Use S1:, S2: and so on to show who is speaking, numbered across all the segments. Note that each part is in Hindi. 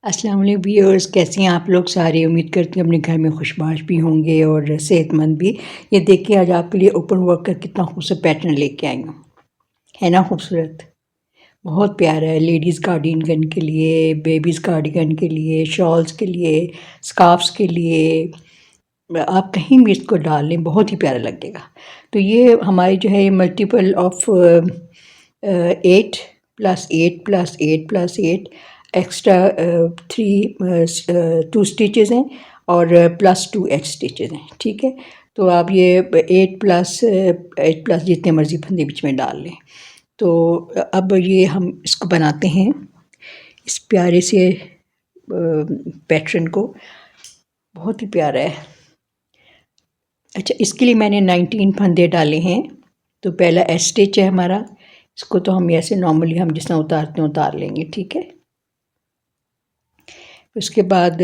S1: अस्सलाम वालेकुम व्यूअर्स, कैसे हैं आप लोग सारे। उम्मीद करती हूँ अपने घर में खुशबाश भी होंगे और सेहतमंद भी। ये देखिए आज आपके लिए ओपन वर्क का कितना खूबसूरत पैटर्न लेके आई हूँ। है ना खूबसूरत, बहुत प्यारा है। लेडीज़ कार्डिगन के लिए, बेबीज़ कार्डिगन के लिए, शॉल्स के लिए, स्कार्फ्स के लिए, आप कहीं भी इसको डाल लें बहुत ही प्यारा लगेगा। तो ये हमारी जो है मल्टीपल ऑफ 8 + 8 + 8 + 8 एक्स्ट्रा 2 स्टिचेस हैं और +2 एच स्टिचेस हैं। ठीक है, तो आप ये 8 + 8 + जितने मर्जी फंदे बीच में डाल लें। तो अब ये हम इसको बनाते हैं, इस प्यारे से पैटर्न को। बहुत ही प्यारा है। अच्छा, इसके लिए मैंने 19 फंदे डाले हैं। तो पहला एस स्टिच है हमारा, इसको तो हम ऐसे नॉर्मली हम जिस तरह उतारते हैं उतार लेंगे। ठीक है, उसके बाद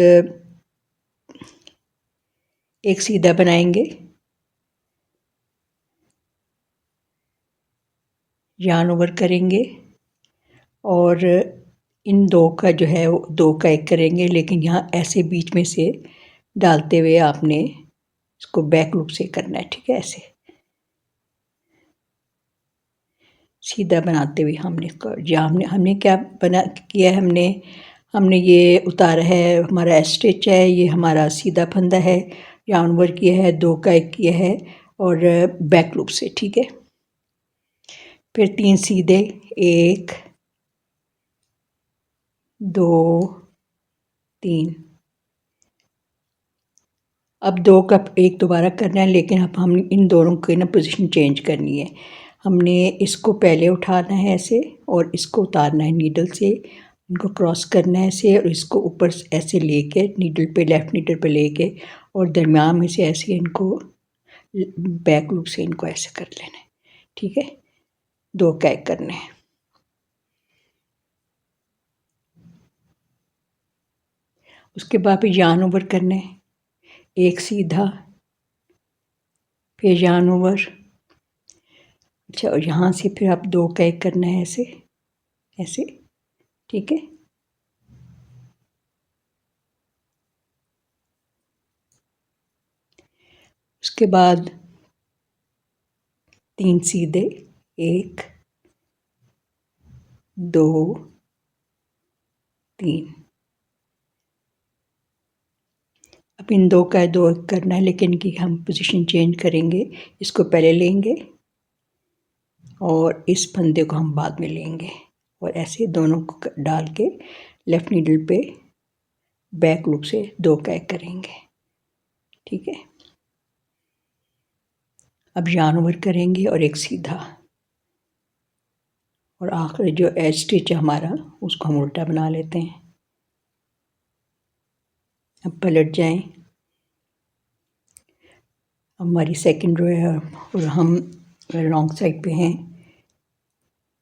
S1: एक सीधा बनाएंगे, yarn ओवर करेंगे और इन दो का जो है वो दो का एक करेंगे, लेकिन यहाँ ऐसे बीच में से डालते हुए आपने इसको बैक लूप से करना है। ठीक है, ऐसे सीधा बनाते हुए हमने इसको, या हमने क्या बना किया है, हमने ये उतारा है, हमारा एस स्टिच है, ये हमारा सीधा फंदा है, yarn ओवर किया है, दो का एक किया है और बैक लूप से। ठीक है, फिर 3 सीधे, 1 2 3। अब 2 का एक दोबारा करना है, लेकिन अब हम इन दोनों की ना पोजीशन चेंज करनी है। हमने इसको पहले उठाना है ऐसे और इसको उतारना है नीडल से, इनको क्रॉस करना है ऐसे और इसको ऊपर ऐसे लेके नीडल पे, लेफ़्ट नीडल पे लेके और दरमियान में से ऐसे इनको बैक लूप से इनको ऐसे कर लेना है। ठीक है, 2 का एक करना है। उसके बाद फिर yarn ओवर करना है, एक सीधा, फिर yarn ओवर। अच्छा, और यहाँ से फिर आप 2 का एक करना है ऐसे ऐसे। ठीक है, उसके बाद 3 सीधे, 1 2 3। अब इन 2 का 2 करना है, लेकिन इनकी हम पोजीशन चेंज करेंगे। इसको पहले लेंगे और इस फंदे को हम बाद में लेंगे और ऐसे दोनों को डाल के लेफ़्ट नीडल पे बैक लूप से 2 का एक करेंगे। ठीक है, अब yarn ओवर करेंगे और एक सीधा, और आखिर जो एज स्टिच है हमारा उसको हम उल्टा बना लेते हैं। अब पलट जाएं, हमारी सेकंड रो है और हम रॉन्ग साइड पे हैं।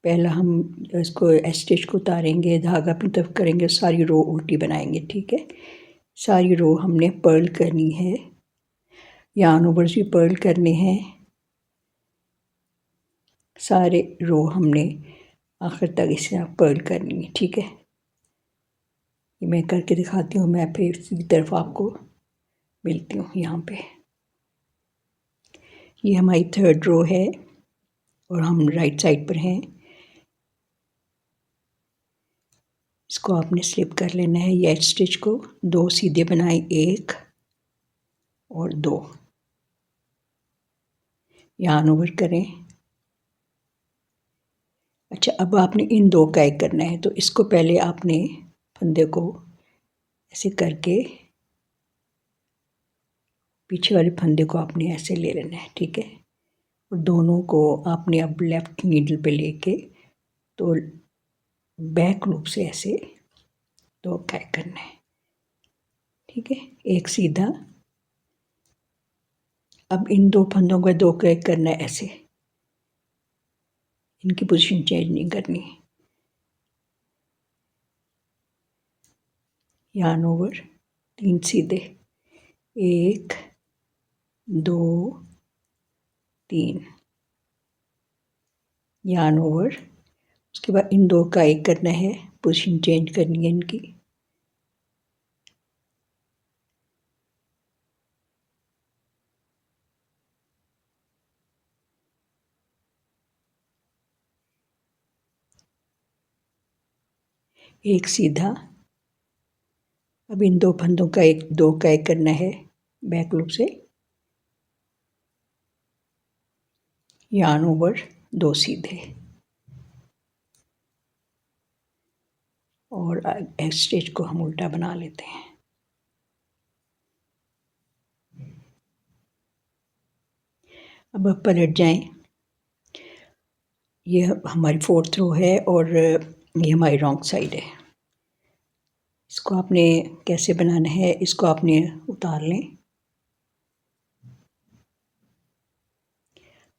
S1: पहला हम इसको स्टिच को उतारेंगे, धागा अपनी तरफ करेंगे, सारी रो उल्टी बनाएंगे। ठीक है, सारी रो हमने पर्ल करनी है, yarn ओवर्स भी पर्ल करने हैं, सारे रो हमने आखिर तक इसे पर्ल करनी है। ठीक है, ये मैं करके दिखाती हूँ। मैं फिर सीधी तरफ आपको मिलती हूँ यहाँ पे। ये हमारी थर्ड रो है और हम राइट साइड पर हैं। इसको आपने स्लिप कर लेना है, ये स्टिच को 2 सीधे बनाए, 1 और 2, yarn ओवर करें। अच्छा, अब आपने इन 2 का एक करना है, तो इसको पहले आपने फंदे को ऐसे करके पीछे वाले फंदे को आपने ऐसे ले लेना है। ठीक है, और दोनों को आपने अब लेफ़्ट नीडल पे लेके तो बैक लूप से ऐसे 2 का एक करना है। ठीक है, एक सीधा। अब इन 2 फंदों का 2 का एक करना है ऐसे, इनकी पोजीशन चेंज नहीं करनी। yarn ओवर, 3 सीधे, 1 2 3, yarn ओवर। उसके बाद इन 2 का एक करना है, पोजीशन चेंज करनी है इनकी। एक सीधा। अब इन दो फंदों का एक दो का एक करना है बैक लूप से, यार्न ओवर, दो सीधे, और स्टिच को हम उल्टा बना लेते हैं। अब आप पलट जाएं। ये हमारी फोर्थ रो है और ये हमारी रॉन्ग साइड है। इसको आपने कैसे बनाना है, इसको आपने उतार लें।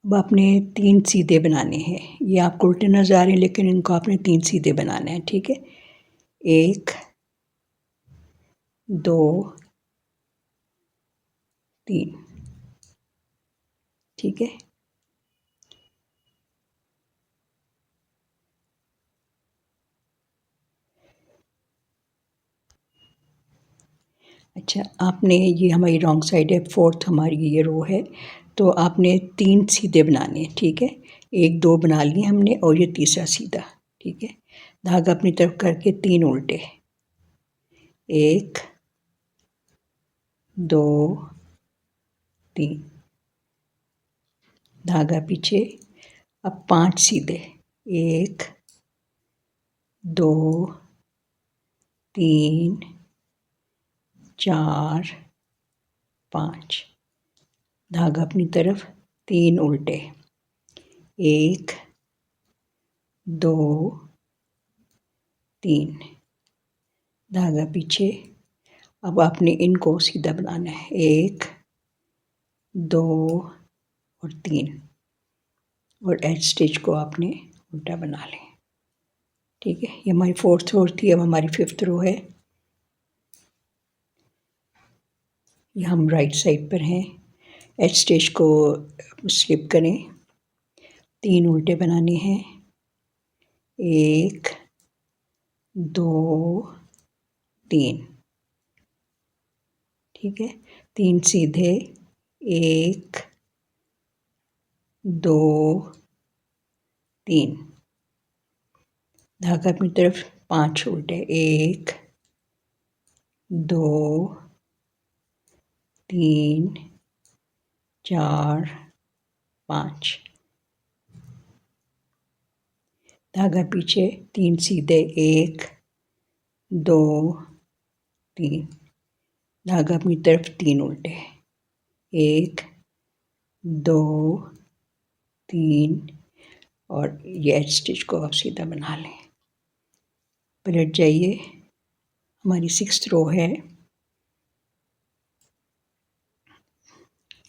S1: अब आपने 3 सीधे बनाने हैं। ये आपको उल्टे नज़र आ रहे हैं लेकिन इनको आपने 3 सीधे बनाने हैं, ठीक है। 1 2 3, ठीक है। अच्छा, आपने ये हमारी रॉन्ग साइड है, फोर्थ हमारी ये रो है, तो आपने 3 सीधे बनाने हैं, ठीक है। 1 2 बना लिए हमने और ये तीसरा सीधा, ठीक है। धागा अपनी तरफ करके 3 उल्टे, 1 2 3, धागा पीछे। अब 5 सीधे, 1 2 3 4 5, धागा अपनी तरफ, 3 उल्टे, 1 2 3, धागा पीछे। अब आपने इनको सीधा बनाना है, 1 2 और 3, और एज स्टिच को आपने उल्टा बना लें, ठीक है। ये हमारी फोर्थ रो थी, अब हमारी फिफ्थ रो है। ये हम राइट साइड पर हैं। एज स्टिच को स्लिप करें, 3 उल्टे बनाने हैं, 1 2 3, ठीक है। 3 सीधे, 1 2 3, धागा अपनी तरफ, 5 उल्टे, 1 2 3 4 5, धागा पीछे, 3 सीधे, 1 2 3, धागा अपनी तरफ, 3 उल्टे, 1 2 3, और ये एज स्टिच को आप सीधा बना लें। पलट जाइए, हमारी 6th रो है।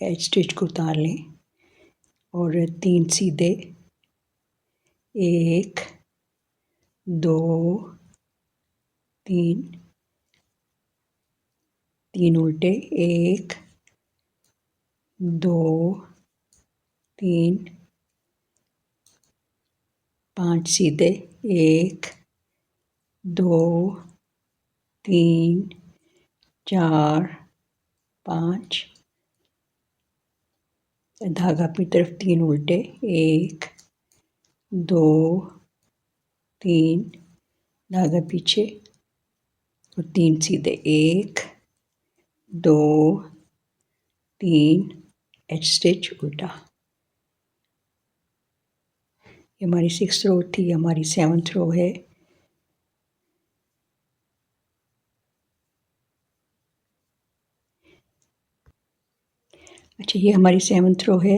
S1: एज स्टिच को उतार लें और 3 सीधे, 1 2 3, 3 उल्टे, 1 2 3 5 सीधे, 1 2 3 4 5, धागा अपनी तरफ, 3 उल्टे, 1 2 3, धागा पीछे और 3 सीधे, 1 2 3, एज स्टिच उल्टा। ये हमारी 6th रो थी, हमारी 7th रो है। अच्छा, ये हमारी 7th रो है।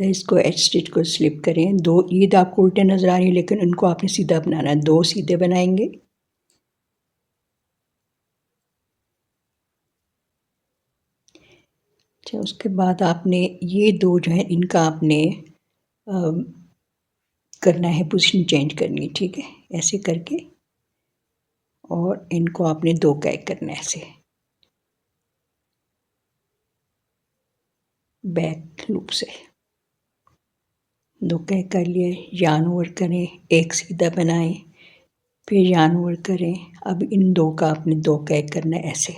S1: इसको एज स्टिच को स्लिप करें, 2 ईद आपको उल्टे नज़र आ रही है लेकिन उनको आपने सीधा बनाना है, 2 सीधे बनाएंगे, अच्छा। उसके बाद आपने ये 2 जो है इनका आपने करना है, पोजीशन चेंज करनी है, ठीक है। ऐसे करके और इनको आपने 2 का एक करना है, ऐसे बैक लूप से 2 का एक कर लिया। यार्न ओवर करें, एक सीधा बनाएं, फिर यार्न ओवर करें। अब इन 2 का आपने 2 का एक करना है, ऐसे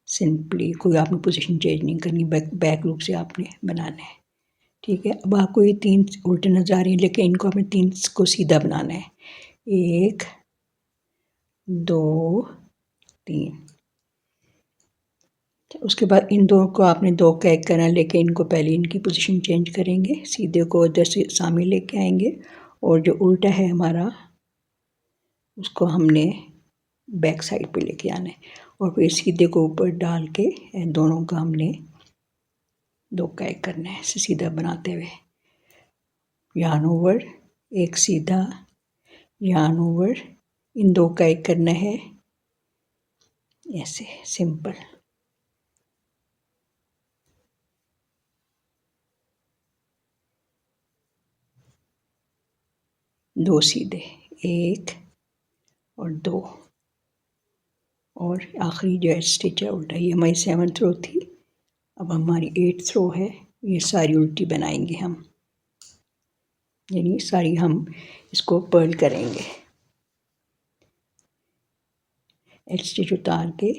S1: सिंपली, कोई आपने पोजीशन चेंज नहीं करनी, बैक लूप से आपने बनाना है, ठीक है। अब आपको ये 3 उल्टे नज़र आ रही हैं लेकिन इनको आपने 3 को सीधा बनाना है, 1 2 3। उसके बाद इन दोनों को आपने 2 का एक करना, लेके इनको पहले इनकी पोजीशन चेंज करेंगे, सीधे को इधर से सामने लेके आएंगे और जो उल्टा है हमारा उसको हमने बैक साइड पे लेके आना है और फिर सीधे को ऊपर डाल के दोनों का हमने 2 का एक करना है, सीधा बनाते हुए यार्न ओवर, एक सीधा यार्न ओवर, इन 2 का एक करना है ऐसे सिंपल। दो सीधे, 1 और 2 और आखिरी जो स्टिच है उल्टा। ये हमारी 7th रो थी, अब हमारी 8th रो है। ये सारी उल्टी बनाएंगे हम, यानी सारी हम इसको पर्ल करेंगे। एक स्टिच उतार के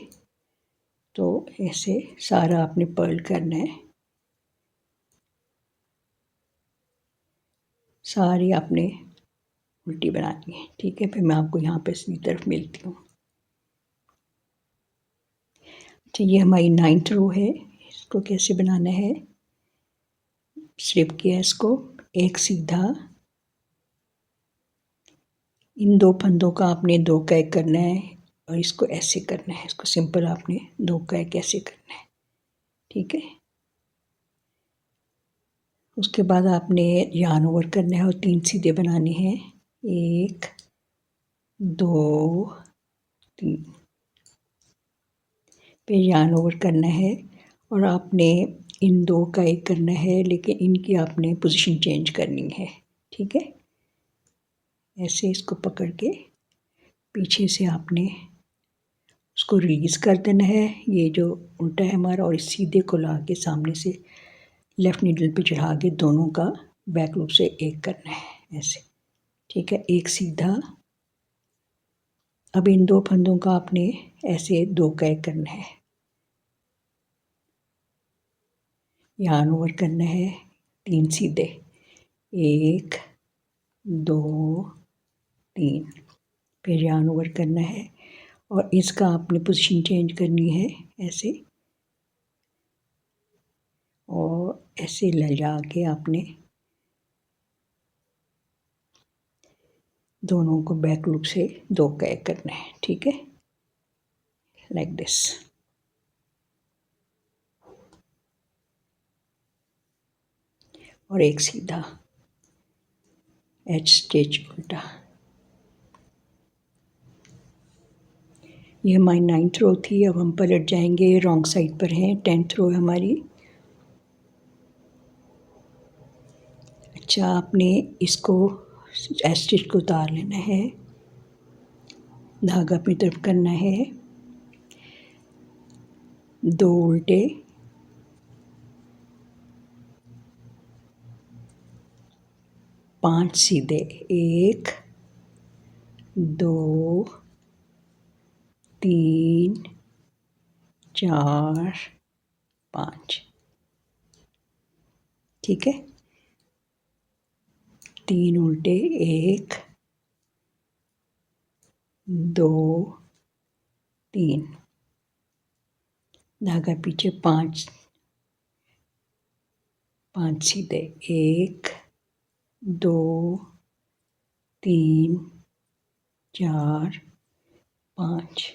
S1: तो ऐसे सारा आपने पर्ल करना है, सारी आपने उल्टी बनानी है। ठीक है, फिर मैं आपको यहाँ पे सीधी तरफ मिलती हूँ। अच्छा, ये हमारी 9th रो है, इसको कैसे बनाना है, स्लिप किया इसको, एक सीधा, इन 2 फंदों का आपने 2 का एक करना है और इसको ऐसे करना है, इसको सिंपल आपने 2 का एक ऐसे करना है। ठीक है, उसके बाद आपने यार्न ओवर करना है और 3 सीधे बनाने हैं, 1 2 3। फिर यार्न ओवर करना है और आपने इन 2 का एक करना है, लेकिन इनकी आपने पोजीशन चेंज करनी है। ठीक है, ऐसे इसको पकड़ के पीछे से आपने उसको रिलीज़ कर देना है, ये जो उल्टा है हमारा, और इस सीधे को ला के सामने से लेफ़्ट नीडल पे चढ़ा के दोनों का बैक लूप से एक करना है ऐसे। ठीक है, एक सीधा, अब इन 2 फंदों का आपने ऐसे 2 का एक करना है, यार्न ओवर करना है, 3 सीधे, 1 2 3। फिर यार्न ओवर करना है और इसका आपने पोजीशन चेंज करनी है ऐसे, और ऐसे ले जाके आपने दोनों को बैक लूप से 2 का एक करना है। ठीक है, लाइक दिस। और एक सीधा, एच स्टिच उल्टा। ये हमारी 9th रो थी, अब हम पलट जाएंगे, रॉन्ग साइड पर हैं, 10th रो है हमारी। अच्छा, आपने इसको स्टिच को उतार लेना है, धागा अपनी तरफ करना है, 2 उल्टे, 5 सीधे, 1 2 3 4 5। ठीक है, 3 उल्टे, 1 2 3, धागा पीछे, 5 सीधे, 1 2 3 4 5,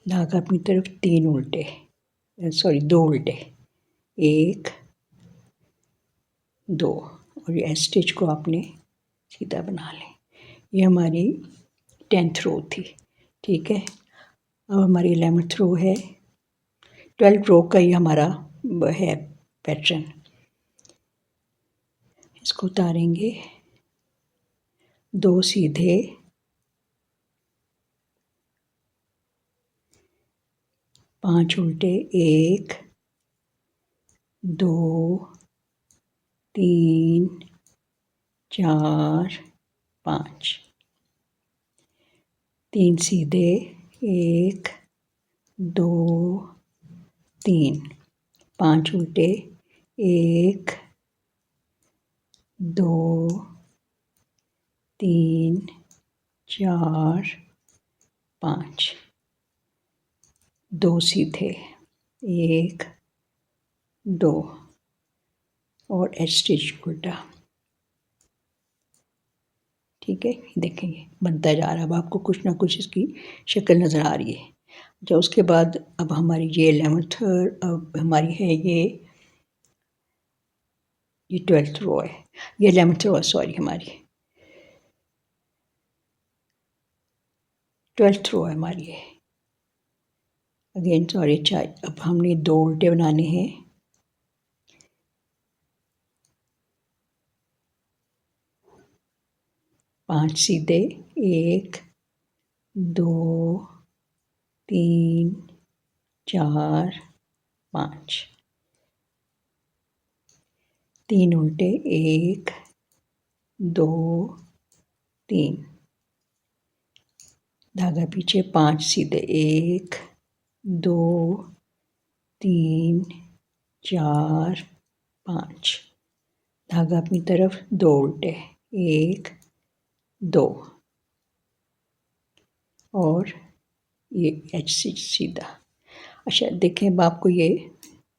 S1: धागा अपनी तरफ, 3 उल्टे, सॉरी 2 उल्टे, 1 2, और ये स्टिच को आपने सीधा बना लें। ये हमारी 10th रो थी। ठीक है, अब हमारी 11th रो है, 12th रो का ही हमारा है पैटर्न। इसको उतारेंगे, 2 सीधे, 5 उल्टे, 1 2 3 4 5, 3 सीधे, 1 2 3, 5 उल्टे, 1 2 3 4 5, 2 सीधे, 1 2 और एच स्टिच उल्टा। ठीक है, देखेंगे बनता जा रहा है। अब आपको कुछ ना कुछ इसकी शक्ल नज़र आ रही है। अच्छा, उसके बाद अब हमारी ये 11th अब हमारी है ये 12th रो है, ये 11th रो है, सॉरी, हमारी 12th रो है हमारी ये। अगेन सॉरी, चाय। अब हमने 2 उल्टे बनाने हैं। पांच सीधे, 1 2 3 4 5, 3 उल्टे, 1 2 3, धागा पीछे, 5 सीधे, 1 2 3 4 5, धागा अपनी तरफ, 2 उल्टे, 1 2 और ये एच सीधा। अच्छा देखें, अब आपको ये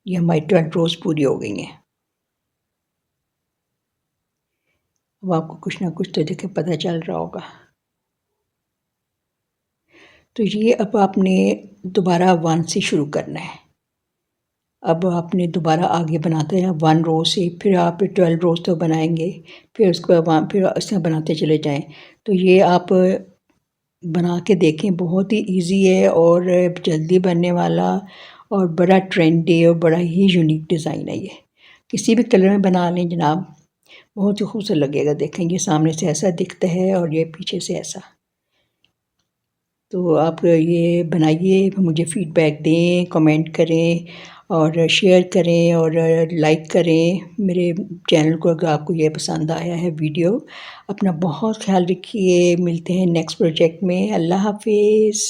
S1: हमारी 12 रोज़ पूरी हो गई हैं। अब आपको कुछ ना कुछ तो देखें पता चल रहा होगा। तो ये अब आपने दोबारा 1 से शुरू करना है। अब आपने दोबारा आगे बनाते हैं 1 रो से, फिर आप 12 रोज़ तो बनाएंगे, फिर उसके बाद फिर इस तरह बनाते चले जाएं। तो ये आप बना के देखें, बहुत ही इजी है और जल्दी बनने वाला और बड़ा ट्रेंडी और बड़ा ही यूनिक डिज़ाइन है। ये किसी भी कलर में बना लें जनाब, बहुत ही खूबसूरत लगेगा। देखें, ये सामने से ऐसा दिखता है और ये पीछे से ऐसा। तो आप ये बनाइए, मुझे फ़ीडबैक दें, कमेंट करें और शेयर करें और लाइक करें मेरे चैनल को अगर आपको ये पसंद आया है वीडियो। अपना बहुत ख्याल रखिए, मिलते हैं नेक्स्ट प्रोजेक्ट में। अल्लाह हाफ़िज़।